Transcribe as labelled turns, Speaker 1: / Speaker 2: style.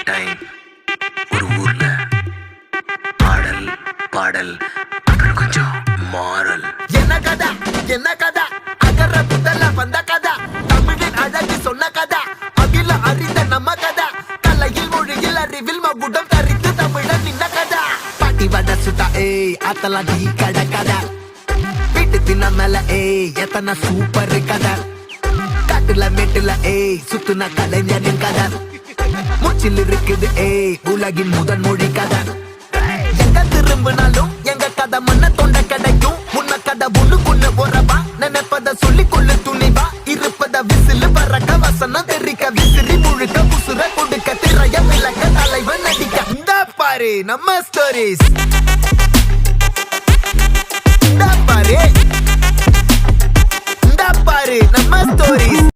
Speaker 1: Time ஒரு ஊர்ல ஆடல் பாடல் அப்புறம் கொஞ்சம் மாறல்.
Speaker 2: என்ன கதா என்ன கதா அகர புதல வந்த கதா தமிழின் அழகு சொன்ன கதா அகில அறிந்த நம்ம கதா கலையில் மொழியில் அறிவில் மகுடம் தரித்து தமிழன் நின்ன கதா பாட்டி வட சுட்டா ஏய் அத்தலாம் டீ கட கதா வீட்டு தின்ன மேல ஏய் எத்தனை சூப்பர் கதா காட்டுல மேட்டுல ஏய் சுத்துன கலைஞனின் கதா மூச்சில் இருக்குது ஏய் உலகின் முதன் மொழி கதா எங்க திரும்பினாலும் எங்க கதை மண்ண தொண்ட கிடைக்கும் முன்ன கதை ஒண்ணு போறவா நினைப்பத சொல்லி கொள்ளு துணிவா இருப்பத விசிலு பறக்க வசனம் தெரிக்க விசிறி முழுக்க புசுர கொடுக்க திரைய விளக்க தலைவன் நடிக்க இந்த பாரு நம்ம ஸ்டோரிஸ் இந்த பாரு